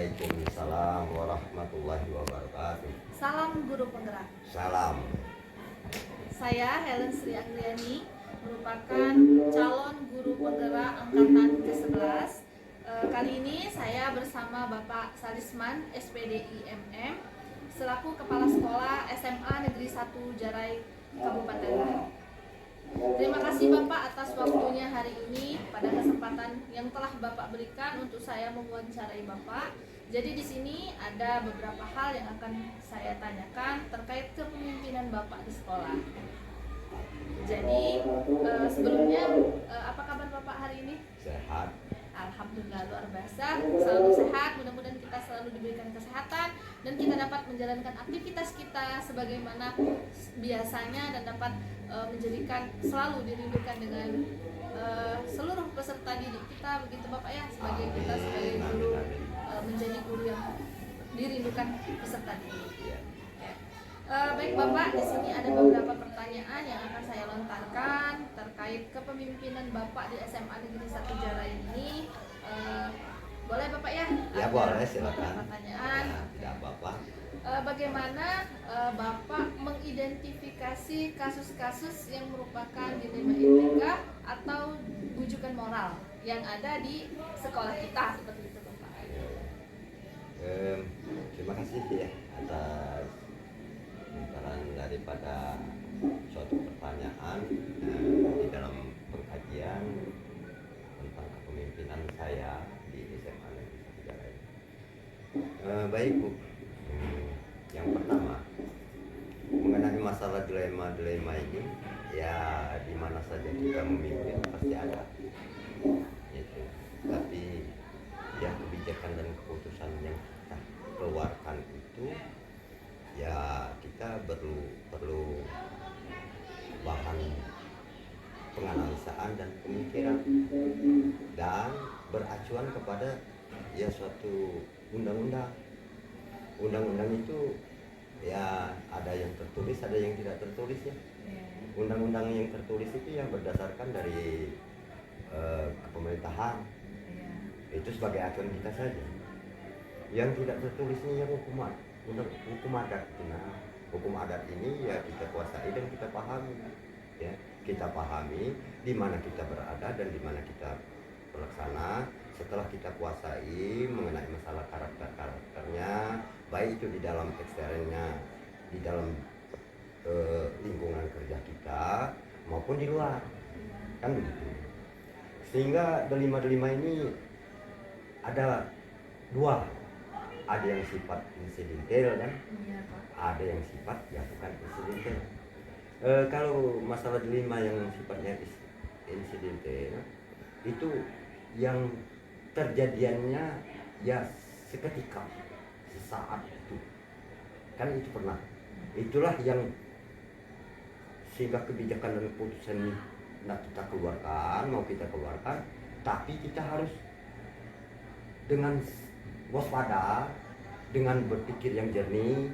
Waalaikumsalam warahmatullahi wabarakatuh. Salam guru penggerak. Salam. Saya Helen Sri Agriani, merupakan calon guru penggerak angkatan ke-11. Kali ini saya bersama Bapak Salisman, SPDI MM, selaku Kepala Sekolah SMA Negeri 1 Jarai, Kabupaten Lahat. Terima kasih Bapak atas waktunya hari ini pada kesempatan yang telah Bapak berikan untuk saya mewawancarai Bapak. Jadi di sini ada beberapa hal yang akan saya tanyakan terkait kepemimpinan Bapak di sekolah. Jadi sebelumnya apa kabar Bapak hari ini? Sehat. Alhamdulillah, luar biasa, selalu sehat. Mudah-mudahan kita selalu diberikan kesehatan dan kita dapat menjalankan aktivitas kita sebagaimana biasanya dan dapat menjadikan selalu dirindukan dengan seluruh peserta didik kita, begitu Bapak ya, sebagai kita sebagai guru menjadi guru yang dirindukan peserta didik. Baik Bapak, di sini ada beberapa pertanyaan yang akan saya lontarkan terkait kepemimpinan Bapak di SMA Negeri 1 Jarai ini. Boleh Bapak ya? Ya boleh, silakan. Pertanyaan. Ya, tidak apa-apa. Bagaimana Bapak mengidentifikasi kasus-kasus yang merupakan dilema etika atau bujukan moral yang ada di sekolah kita, seperti itu Bapak? Terima kasih ya atas pembicaraan daripada suatu pertanyaan di dalam pengkajian tentang kepemimpinan saya di SMA Negeri 1 Jarai. Baik Bu, yang pertama mengenai masalah dilema ini, ya di mana saja kita memimpin pasti ada, gitu. Tapi ya kebijakan dan keputusan yang kita keluarkan itu ya kita perlu bahan penganalisaan dan pemikiran dan beracuan kepada ya suatu undang-undang. Undang-undang itu ya ada yang tertulis, ada yang tidak tertulis ya. Undang-undang yang tertulis itu yang berdasarkan dari kepemerintahan, itu sebagai acuan kita saja. Yang tidak tertulisnya yang hukum adat. Nah, hukum adat ini ya kita kuasai dan kita pahami, ya kita pahami di mana kita berada dan di mana kita pelaksana. Setelah kita kuasai mengenai masalah karakternya, baik itu di dalam eksternnya, di dalam lingkungan kerja kita maupun di luar, kan begitu. Sehingga delima-delima ini ada dua, ada yang sifat insidental kan, ada yang sifat ya bukan insidental. Kalau masalah delima yang sifatnya insidental itu yang terjadiannya ya seketika, sesaat itu kan, itu pernah, itulah yang sehingga kebijakan dan keputusan ini kita keluarkan, mau kita keluarkan, tapi kita harus dengan waspada, dengan berpikir yang jernih,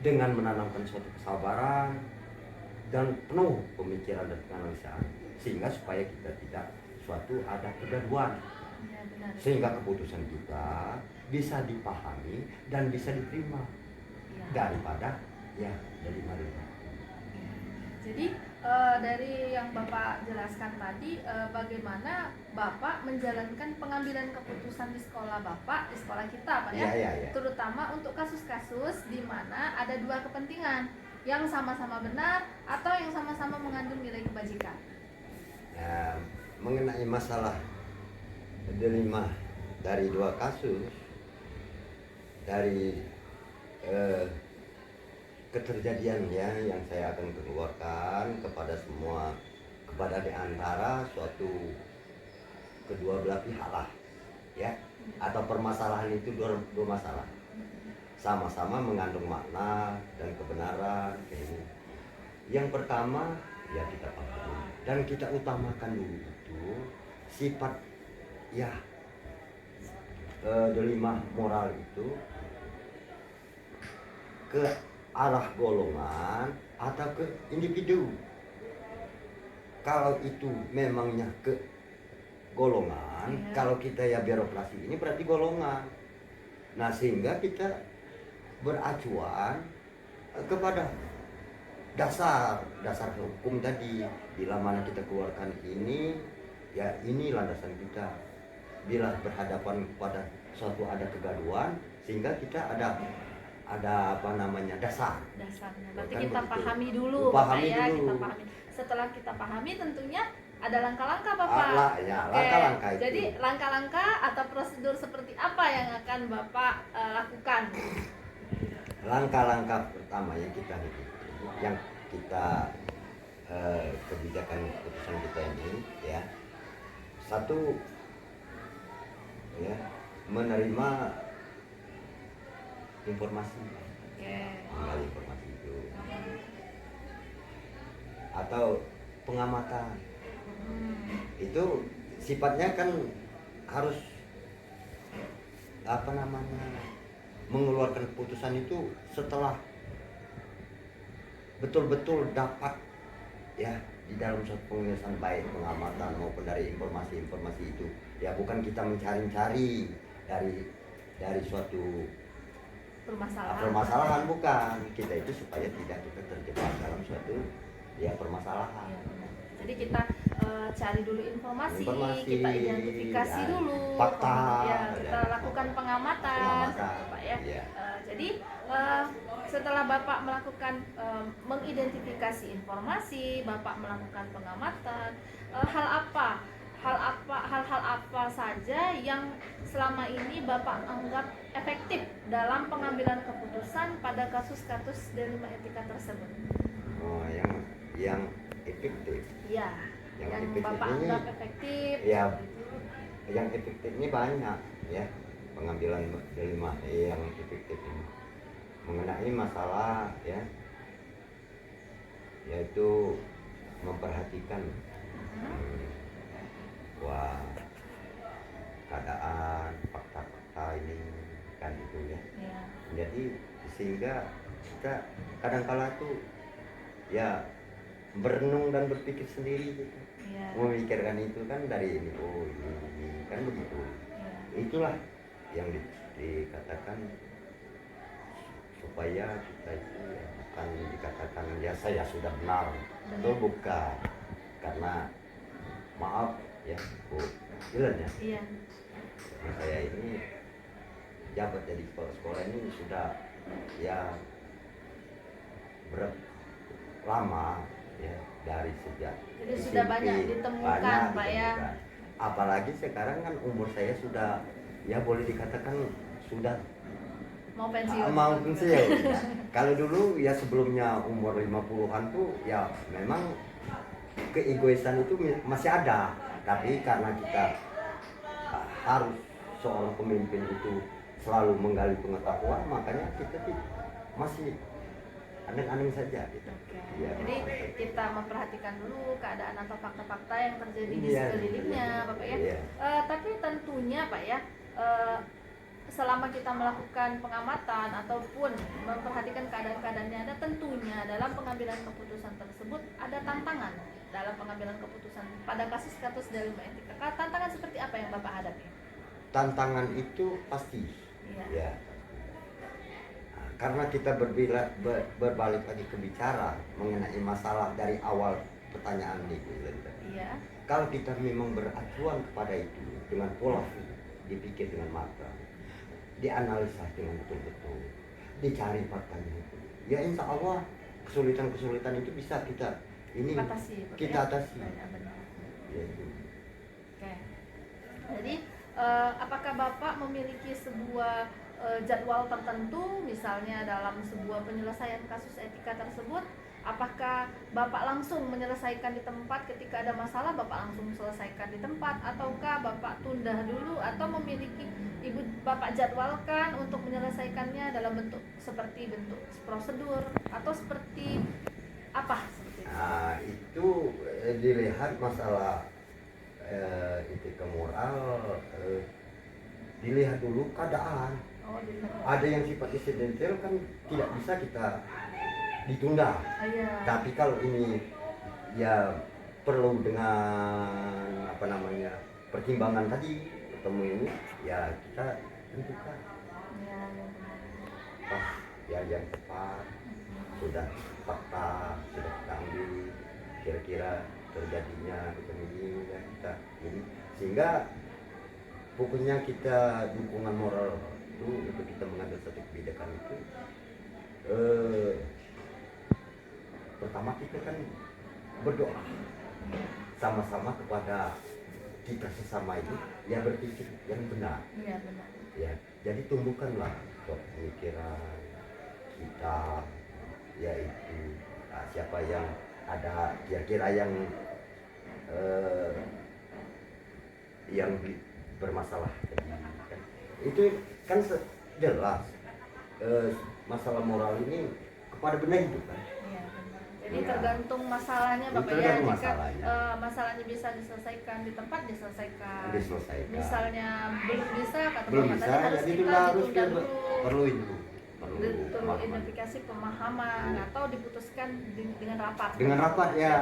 dengan menanamkan suatu kesabaran dan penuh pemikiran dan penganalisaan, sehingga supaya kita tidak suatu ada kegaduhan, sehingga keputusan kita bisa dipahami dan bisa diterima daripada ya dari mana. Jadi dari yang Bapak jelaskan tadi, bagaimana Bapak menjalankan pengambilan keputusan di sekolah Bapak, di sekolah kita Pak ya, ya. Terutama untuk kasus-kasus di mana ada dua kepentingan yang sama-sama benar atau yang sama-sama mengandung nilai kebajikan. Ya, mengenai masalah dilema dari dua kasus, dari keterjadian ya yang saya akan keluarkan kepada semua, kepada di antara suatu kedua belah pihak lah ya, atau permasalahan itu dua masalah sama-sama mengandung makna dan kebenaran ini. Yang pertama ya kita pahami dan kita utamakan dulu itu sifat ya delima moral itu ke arah golongan atau ke individu. Kalau itu memangnya ke golongan, kalau kita ya birokrasi ini berarti golongan. Nah, sehingga kita beracuan kepada dasar hukum tadi. Bila mana kita keluarkan ini, ya ini landasan kita. Bila berhadapan pada suatu ada kegaduhan, sehingga kita ada apa namanya dasarnya. Berarti Kan kita begitu. pahami dulu, Pahami Bapak ya. dulu. Kita pahami. Setelah kita pahami, tentunya ada langkah-langkah, Bapak. Ya, Oke. langkah-langkah itu. Jadi langkah-langkah atau prosedur seperti apa yang akan Bapak lakukan? Langkah-langkah pertama yang kita kebijakan keputusan kita ini, ya, satu, ya, menerima informasi, mengenai informasi itu, atau pengamatan. Itu sifatnya kan harus apa namanya, mengeluarkan keputusan itu setelah betul-betul dapat, ya, di dalam suatu penyelesaian, baik pengamatan maupun dari informasi-informasi itu, ya, bukan kita mencari-cari dari suatu permasalahan, bukan. Kita itu supaya tidak kita terjebak dalam suatu, ya, permasalahan. Ya, jadi kita cari dulu informasi, Informasi, kita identifikasi ya, dulu, fakta, ya, kita ya, lakukan pengamatan, Bapak ya. Ya. Jadi setelah Bapak melakukan mengidentifikasi informasi, Bapak melakukan pengamatan, hal-hal apa saja yang selama ini Bapak anggap efektif dalam pengambilan keputusan pada kasus-kasus delima etika tersebut? Oh, yang efektif. Ya, yang efektif Bapak ini, anggap efektif. ya, yang efektif ini banyak, ya, pengambilan delima yang efektif ini mengenai masalah, ya, yaitu memperhatikan keadaan, fakta-fakta ini kan itu, ya. Jadi sehingga kita kadang-kala tuh, ya, berenung dan berpikir sendiri gitu. Memikirkan itu kan dari ini, oh ini kan begitu. Itulah yang dikatakan supaya kita itu, ya, bukan dikatakan, ya, saya sudah benar. Itu bukan, karena maaf, ya, Bu Dilan, ya. Iya. Saya ini jabat jadi sekolah ini sudah, ya, lama, ya, dari sejak jadi sudah banyak ditemukan, Pak, ya. Apalagi sekarang kan umur saya sudah, ya, boleh dikatakan sudah mau pensiun. Kalau dulu, ya, sebelumnya umur 50-an tuh, ya, memang keegoisan itu masih ada, tapi karena kita harus seorang pemimpin itu selalu menggali pengetahuan, makanya kita masih aneh-aneh saja gitu. Ya, jadi kita memperhatikan dulu keadaan atau fakta-fakta yang terjadi di sekelilingnya, Bapak ya. Tapi tentunya, Pak ya, selama kita melakukan pengamatan ataupun memperhatikan keadaan-keadaan yang ada, tentunya dalam pengambilan keputusan tersebut ada tantangan dalam pengambilan keputusan pada kasus-kasus delima etika. Tantangan seperti apa yang Bapak hadapi? Tantangan itu pasti, ya. Karena kita berbalik lagi ke bicara mengenai masalah dari awal pertanyaan itu, iya. Kalau kita memang beracuan kepada itu dengan pola dipikir dengan matang, dianalisa dengan betul-betul, dicari faktanya itu, ya, insya Allah kesulitan-kesulitan itu bisa kita atasi. Ya, itu. Oke. Jadi apakah Bapak memiliki sebuah jadwal tertentu, misalnya dalam sebuah penyelesaian kasus etika tersebut, apakah Bapak langsung menyelesaikan di tempat ketika ada masalah, Bapak langsung selesaikan di tempat, ataukah Bapak tunda dulu, atau memiliki Bapak jadwalkan untuk menyelesaikannya dalam bentuk prosedur atau seperti apa? Nah, itu dilihat masalah etika moral, dilihat dulu keadaan. Ada yang sifat insidental kan tidak bisa kita ditunda. Tapi kalau ini, ya, perlu dengan apa namanya pertimbangan tadi ketemu ini, ya, kita tentukan. yang tepat, sudah fakta sudah kita ambil kira-kira terjadinya ini ya kita ini, sehingga pokoknya kita dukungan moral itu untuk kita mengambil satu kebijakan itu pertama kita kan berdoa sama-sama kepada kita sesama ini ya, berpikir yang benar. Iya benar. Ya, jadi tumbuhkanlah pemikiran kita, yaitu siapa yang ada kira-kira yang bermasalah kan. Itu kan jelas masalah moral ini kepada benar hidup kan. Iya benar. Jadi Iya. tergantung masalahnya Bapak ya. Tergantung Jika masalahnya. masalahnya bisa diselesaikan di tempat diselesaikan. Diselesaikan. Misalnya belum bisa kata Belum Bapak bisa, tadi harus jadi kita harus ditunda dulu. perlu pemahaman. Identifikasi pemahaman atau diputuskan dengan rapat. Dengan rapat ya.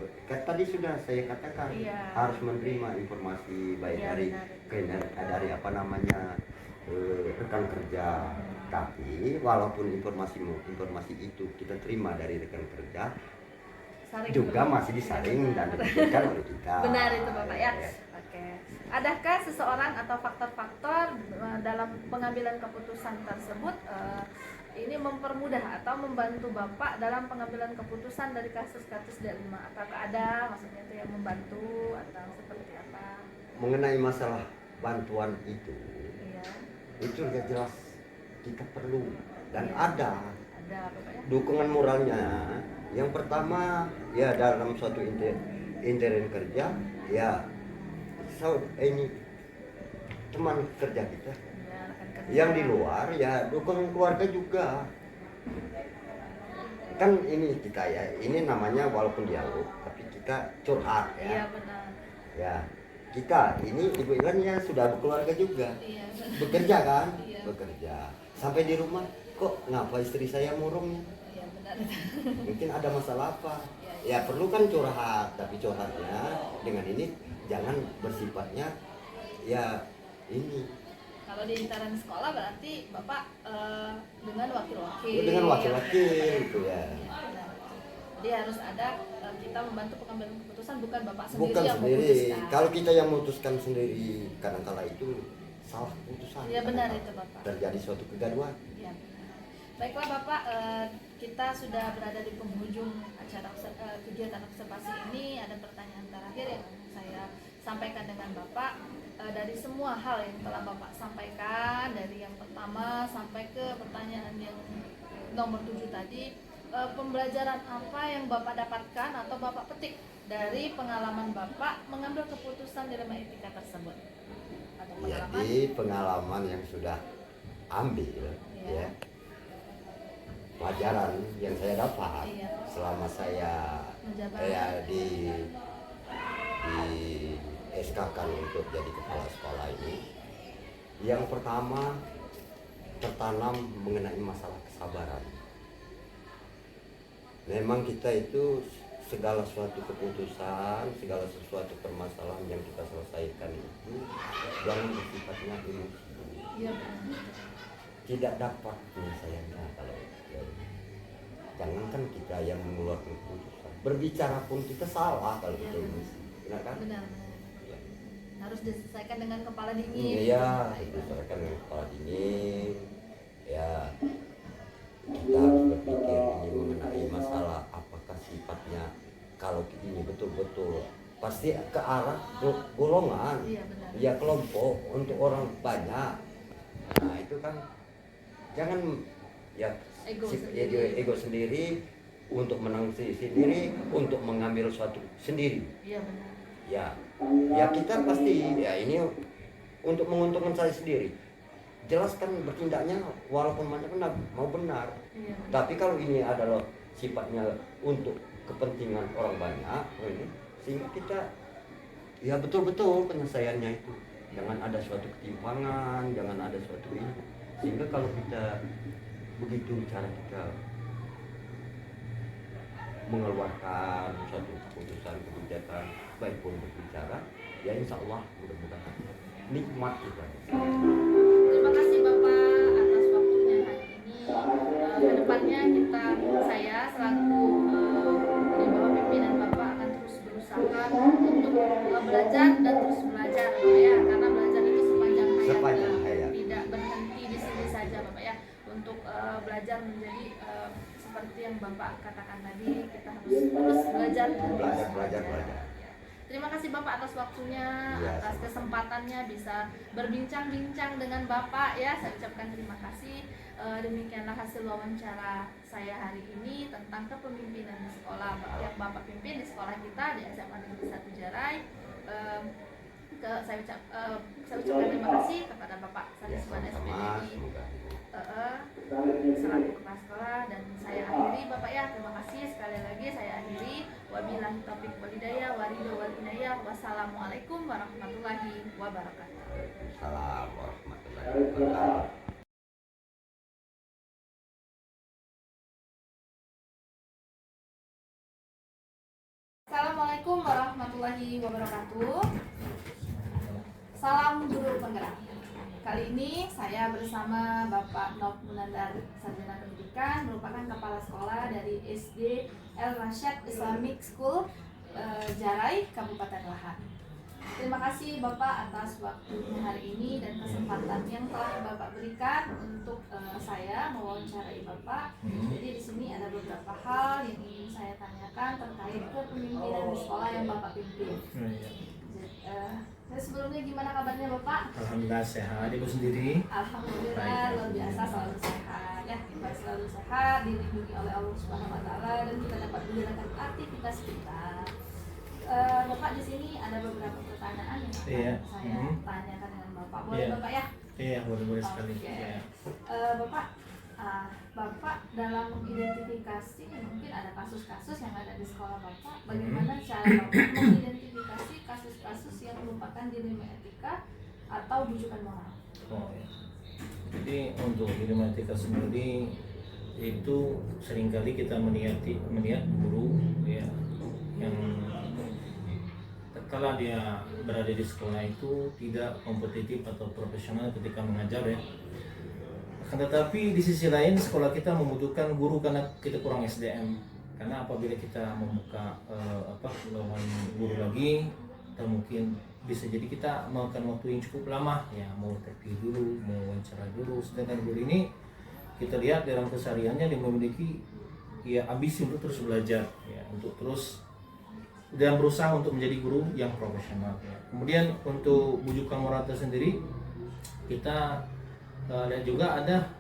Benar. Kan tadi sudah saya katakan Iya. harus menerima informasi baik Iya, dari apa namanya rekan kerja. Tapi walaupun informasi itu kita terima dari rekan kerja, Saring juga dulu. masih disaring Iya, dan benar. diberikan oleh kita. Benar itu Bapak ya. Oke. Adakah seseorang atau faktor-faktor dalam pengambilan keputusan tersebut ini mempermudah atau membantu Bapak dalam pengambilan keputusan dari kasus-kasus D5? Apakah ada maksudnya itu yang membantu atau seperti apa? Mengenai masalah bantuan itu Iya. sudah jelas kita perlu dan Iya. ada Bapak ya. dukungan moralnya. Yang pertama ya dalam suatu intern kerja ya ini teman kerja kita. Ya, rekan kerja. Yang di luar ya dukungan keluarga juga. Kan ini kita ya, ini namanya walaupun dialog tapi kita curhat Iya ya. benar. Ya, kita ini Ibu Ilan ya sudah berkeluarga juga. Iya benar. Bekerja kan? Iya. Bekerja. Sampai di rumah kok ngapa istri saya murungnya? Iya benar. Mungkin ada masalah apa? Iya. Ya perlu kan curhat, tapi curhatnya dengan ini jangan bersifatnya ya ini Kalau di intern sekolah berarti Bapak dengan wakil-wakil. dengan wakil-wakil gitu ya. Benar. Jadi harus ada kita membantu pengambilan keputusan, bukan Bapak sendiri Bukan yang sendiri. memutuskan. Kalau kita yang memutuskan sendiri, kadang-kala itu salah keputusan. Iya benar itu Bapak. Terjadi suatu kegaduhan. Iya benar. Baiklah Bapak, kita sudah berada di penghujung acara kegiatan observasi ini. Ada pertanyaan terakhir yang saya sampaikan dengan Bapak. Dari semua hal yang telah Bapak sampaikan, dari yang pertama sampai ke pertanyaan yang nomor 7 tadi, pembelajaran apa yang Bapak dapatkan atau Bapak petik dari pengalaman Bapak mengambil keputusan dilema etika tersebut? Atau pengalaman? Jadi pengalaman yang sudah ambil Iya. ya, pelajaran yang saya dapat Iya. selama saya Menjabat. di SK-kan untuk jadi kepala sekolah ini. Yang pertama tertanam mengenai masalah kesabaran. Memang kita itu segala suatu keputusan, segala sesuatu permasalahan yang kita selesaikan itu jangan bersifatnya emosi. Iya benar. Tidak dapat penyelesaiannya kalau jangankan kita yang mengeluarkan keputusan, berbicara pun kita salah kalau Iya, kita benar. emosi, benar kan? Benar. Ya. Harus diselesaikan dengan kepala dingin. Iya, Baik. berdasarkan dengan kepala dingin. Ya, kita harus berpikir ini mengenai masalah apakah sifatnya kalau ini betul-betul pasti ke arah golongan, Iya benar. ya kelompok untuk orang banyak. Nah itu kan jangan ya Ego ya, sendiri. ego sendiri untuk menang sendiri, untuk mengambil suatu sendiri. Iya benar. Ya kita pasti ya ini untuk menguntungkan saya sendiri. Jelaskan bertindaknya walaupun mana mau benar. Iya benar. Tapi kalau ini adalah sifatnya untuk kepentingan orang banyak, ini sehingga kita ya betul-betul penyelesaiannya itu jangan ada suatu ketimpangan, jangan ada suatu ini. Sehingga kalau kita begitu cara kita mengeluarkan suatu keputusan kebijakan baik pun berbicara, ya insya Allah mudah-mudahan nikmat kita. Terima kasih Bapak atas waktunya hari ini. belajar dan terus belajar Bapak ya, karena belajar itu sepanjang hayat, Sepanjang hayat. tidak berhenti di sini saja Bapak ya. Untuk belajar menjadi seperti yang Bapak katakan tadi, kita harus terus belajar dan terus Belajar. Terima kasih Bapak atas waktunya, Ya, atas kesempatannya bisa berbincang-bincang dengan Bapak ya. Saya ucapkan terima kasih. Demikianlah hasil wawancara saya hari ini tentang kepemimpinan di sekolah yang Bapak pimpin di sekolah kita di SMA Negeri 1 Jarai. Saya ucapkan terima kasih kepada Bapak Sarisman SPDI selaku kepala sekolah, dan saya akhiri Bapak ya. Terima kasih sekali lagi, saya akhiri. Wabillahi taufiq wal hidayah, waridho wal inayah. Wassalamualaikum warahmatullahi wabarakatuh. Assalamualaikum warahmatullahi wabarakatuh. Assalamualaikum warahmatullahi wabarakatuh. Salam guru penggerak. Kali ini saya bersama Bapak Nov Munandar, Sarjana Pendidikan, merupakan kepala sekolah dari SD El Rashad Islamic School Jarai, Kabupaten Lahat. Terima kasih Bapak atas waktunya hari ini dan kesempatan yang telah Bapak berikan untuk saya mewawancarai Bapak. Jadi di sini ada beberapa hal yang ingin saya tanyakan terkait kepemimpinan di sekolah yang Bapak pimpin. Sebelumnya gimana kabarnya Bapak? Alhamdulillah sehat. Ibu sendiri? Alhamdulillah luar biasa, selalu sehat ya. Kita selalu sehat, dilindungi oleh Allah Subhanahu Wa Taala, dan kita dapat menjalankan aktivitas kita. Bapak, di sini ada beberapa pertanyaan yang akan saya tanyakan dengan Bapak. Boleh Bapak ya? Iya, boleh sekali. Okay. Bapak, Bapak dalam mengidentifikasi mungkin ada kasus-kasus yang ada di sekolah Bapak. Bagaimana cara Bapak mengidentifikasi kasus-kasus yang merupakan dilema etika atau bujukan moral? Jadi untuk dilema etika sendiri itu seringkali kita melihat guru ya yang kala dia berada di sekolah itu tidak kompetitif atau profesional ketika mengajar ya. Akan tetapi di sisi lain sekolah kita membutuhkan guru karena kita kurang SDM. Karena apabila kita membuka lowongan guru lagi, atau mungkin bisa jadi kita memakan waktu yang cukup lama ya, mau interview dulu, mau wawancara dulu. Sedangkan guru ini kita lihat dalam kesehariannya dia memiliki ya ambisi untuk terus belajar ya, untuk terus dan berusaha untuk menjadi guru yang profesional ya. Kemudian untuk bujukan moral tersendiri kita lihat juga ada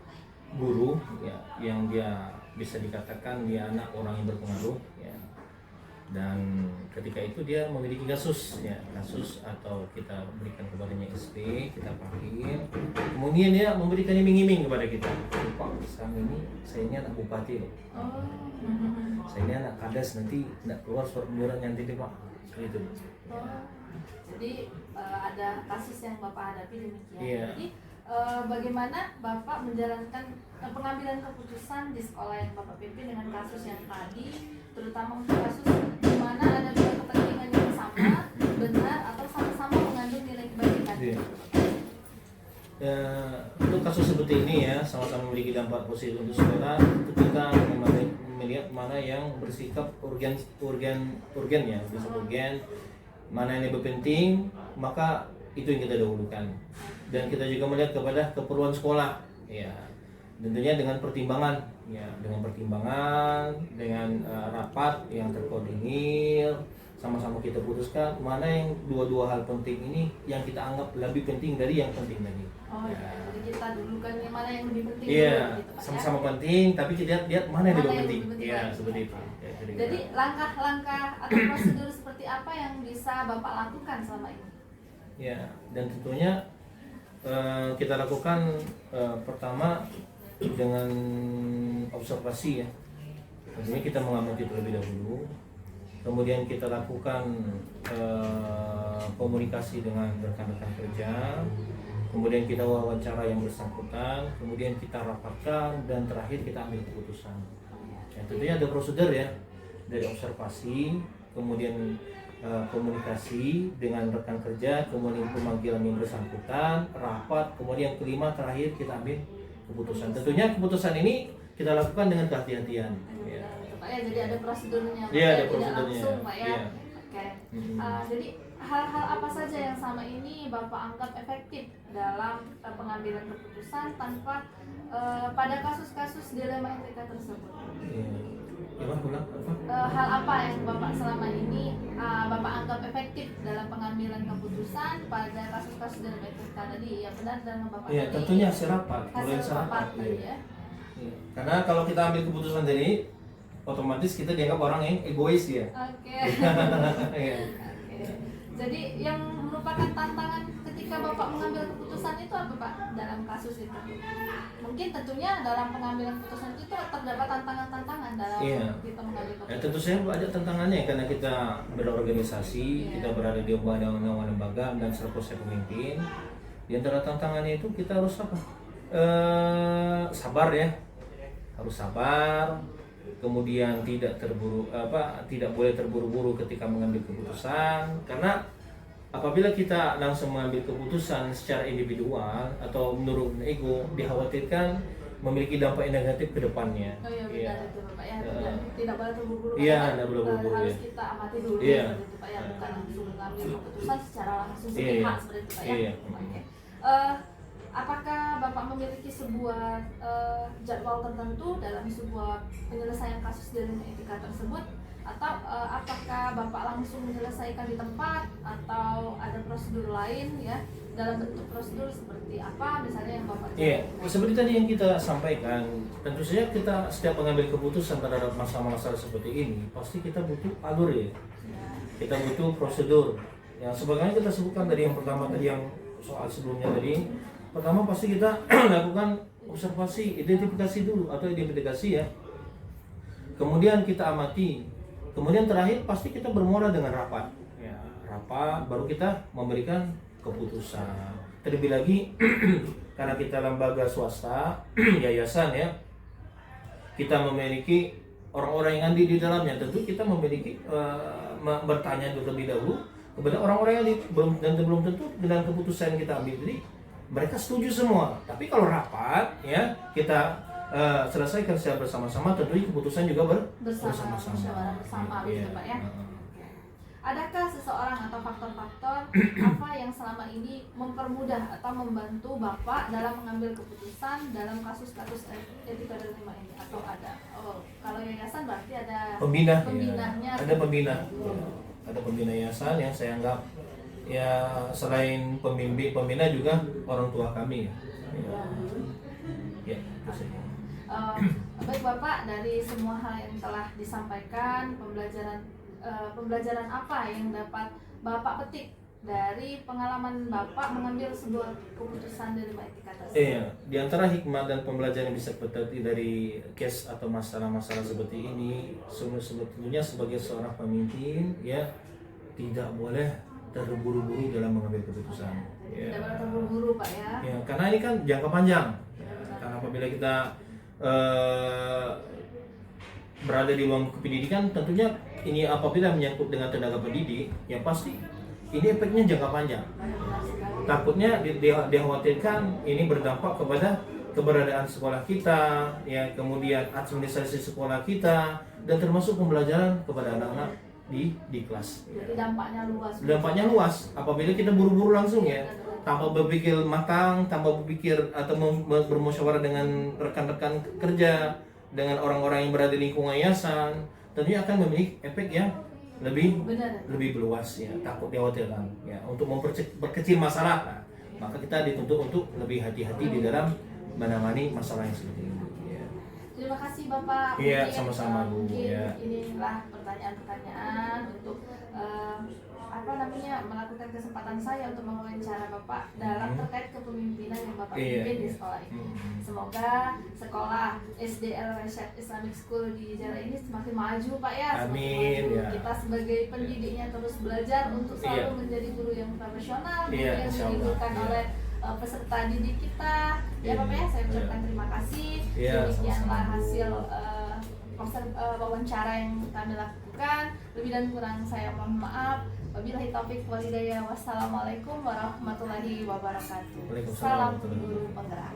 guru ya yang dia bisa dikatakan dia anak orang yang berpengaruh ya, dan ketika itu dia memiliki kasus atau kita berikan kepadanya SP, kita panggil, kemudian dia memberikan iming-iming kepada kita. Pak, sekarang ini saya ini anak bupati loh, saya ini anak kades, nanti tidak keluar surat penjualan nanti deh Pak, itu. Jadi ada kasus yang Bapak hadapi demikian. Iya. Jadi bagaimana Bapak menjalankan pengambilan keputusan di sekolah yang Bapak pimpin dengan kasus yang tadi, terutama untuk kasus di mana ada dua kepentingan yang sama, benar atau sama-sama mengandung nilai kebaikan? Iya. Untuk kasus seperti ini ya, sama-sama memiliki dampak positif untuk sekolah, itu kita melihat mana yang bersikap urgen ya, urgen, mana yang lebih penting, maka itu yang kita dahulukan. Dan kita juga melihat kepada keperluan sekolah ya, tentunya dengan pertimbangan dengan rapat yang terkoordinir, sama-sama kita putuskan mana yang dua hal penting ini yang kita anggap lebih penting dari yang penting tadi. Jadi kita dulukan yang mana yang lebih penting. Iya, gitu, sama-sama penting, tapi kita lihat mana yang lebih penting. Iya, seperti itu. Jadi langkah-langkah atau prosedur seperti apa yang bisa Bapak lakukan selama ini? Ya, dan tentunya kita lakukan pertama dengan observasi ya. Tentunya kita mengamati terlebih dahulu. Kemudian kita lakukan komunikasi dengan rekan-rekan kerja. Kemudian kita wawancara yang bersangkutan. Kemudian kita rapatkan dan terakhir kita ambil keputusan. Ya, tentunya ada prosedur ya, dari observasi, kemudian komunikasi dengan rekan kerja, kemudian pemanggilan yang bersangkutan, rapat, kemudian kelima terakhir kita ambil keputusan. Tentunya keputusan ini kita lakukan dengan kehati-hatian. Pak ya, jadi ada prosedurnya. Iya, ada tidak prosedurnya. langsung Pak ya. Iya. Oke. Jadi hal-hal apa saja yang selama ini Bapak anggap efektif dalam pengambilan keputusan tanpa pada kasus-kasus dilema etika tersebut? Ulang apa? Hal apa yang Bapak selama ini Bapak anggap efektif dalam pengambilan keputusan pada kasus-kasus dilema etika tadi? Ya benar dalam Bapak Iya, tadi, tentunya serapat, mulai hasil serapat. rapat tadi ya. Iya. Karena kalau kita ambil keputusan tadi, otomatis kita dianggap orang yang egois ya. Oke. Iya. Oke. Jadi yang merupakan tantangan ketika Bapak mengambil keputusan itu apa Pak dalam kasus itu? Mungkin tentunya dalam pengambilan keputusan itu terdapat tantangan-tantangan dalam Iya. kita mengambil Ya, keputusan. tentu saja ada tantangannya karena kita berorganisasi, Iya. kita berada di naungan lembaga dan selaku saya pemimpin. Di antara tantangannya itu kita harus apa? Sabar ya, harus sabar. Kemudian tidak boleh terburu-buru ketika mengambil keputusan, karena apabila kita langsung mengambil keputusan secara individual atau menurut ego, dikhawatirkan memiliki dampak yang negatif ke depannya. Oh iya Iya. benar itu Bapak ya. Ya. Tidak boleh terburu-buru. Iya, Karena, tidak boleh buru-buru, harus ya. kita amati dulu Iya. seperti itu Pak ya, bukan langsung mengambil keputusan secara langsung Iya, sepihak iya. seperti itu Pak ya. Iya. Oke. Apakah Bapak memiliki sebuah jadwal tertentu dalam sebuah penyelesaian kasus dilema etika tersebut, atau apakah Bapak langsung menyelesaikan di tempat atau ada prosedur lain ya, dalam bentuk prosedur seperti apa misalnya yang Bapak Iya, jalankan? seperti tadi yang kita sampaikan, tentu saja kita setiap mengambil keputusan terhadap masalah-masalah seperti ini, pasti kita butuh alur ya, Ya. kita butuh prosedur. Yang sebagaimana kita sebutkan tadi yang pertama tadi yang soal sebelumnya tadi, pertama pasti kita lakukan observasi, identifikasi dulu atau identifikasi ya. Kemudian kita amati, kemudian terakhir pasti kita bermuara dengan rapat. Ya, rapat baru kita memberikan keputusan. Terlebih lagi karena kita lembaga swasta, yayasan ya, kita memiliki orang-orang yang ada di dalamnya. Tentu kita memiliki bertanya terlebih dahulu kepada orang-orang yang belum tentu dengan keputusan yang kita ambil tadi mereka setuju semua. Tapi kalau rapat ya kita selesaikan secara bersama-sama, tentunya keputusan juga bersama bersama-sama. musyawarah bersama begitu Iya. Pak ya. Oke. Adakah seseorang atau faktor-faktor apa yang selama ini mempermudah atau membantu Bapak dalam mengambil keputusan dalam kasus-kasus etika dilema ini, atau ada? Oh, kalau yayasan berarti ada Pembina, pembinanya. ya. Ada pembina, ya. Ada pembina yayasan yang saya anggap ya selain pembina juga orang tua kami ya. Ya, itu saja. Baik Bapak, dari semua hal yang telah disampaikan, pembelajaran apa yang dapat Bapak petik dari pengalaman Bapak mengambil sebuah keputusan dilema etika tersebut? Iya, di antara hikmah dan pembelajaran yang bisa petik dari case atau masalah-masalah seperti ini, sebetulnya sebagai seorang pemimpin ya tidak boleh terburu-buru dalam mengambil keputusan. Ya. Tidak boleh terburu-buru Pak ya. Ya, karena ini kan jangka panjang. Ya, karena apabila kita berada di ruang pendidikan, tentunya ini apabila menyangkut dengan tenaga pendidik, ya pasti ini efeknya jangka panjang. Takutnya dikhawatirkan ini berdampak kepada keberadaan sekolah kita, ya kemudian administrasi sekolah kita, dan termasuk pembelajaran kepada anak-anak di kelas. Jadi dampaknya luas. Dampaknya luas apabila kita buru-buru langsung ya, tanpa berpikir matang, tanpa berpikir atau bermusyawarah dengan rekan-rekan kerja, dengan orang-orang yang berada di lingkungan yayasan, tentunya akan memiliki efek yang lebih luas ya, takut dikhawatirkan ya, untuk memperkecil masalah. Nah, maka kita dituntut untuk lebih hati-hati di dalam menangani masalah yang seperti ini. Ya. Terima kasih Bapak. Iya, Mungkin, sama-sama, Bu. Mungkin Ya. inilah pertanyaan-pertanyaan untuk melakukan kesempatan saya untuk mewawancara Bapak dalam terkait kepemimpinan yang Bapak Iya, pimpin di iya. sekolah ini. Semoga sekolah SDL Rashad Islamic School di Jara ini semakin maju Pak ya. Semakin Amin, maju. ya. Kita sebagai pendidiknya terus belajar untuk selalu Iya. menjadi guru yang profesional, guru Iya, yang insya Allah. dirindukan Iya. oleh peserta didik kita. Ya Iya. Bapak ya, saya ucapkan Iya. terima kasih. Iya, Demikianlah sama-sama. hasil wawancara yang kami lakukan. Lebih dan kurang saya mohon maaf. Wabillahi taufik wal hidayah. Wassalamualaikum warahmatullahi wabarakatuh. Waalaikumsalam Salam warahmatullahi guru penggerak.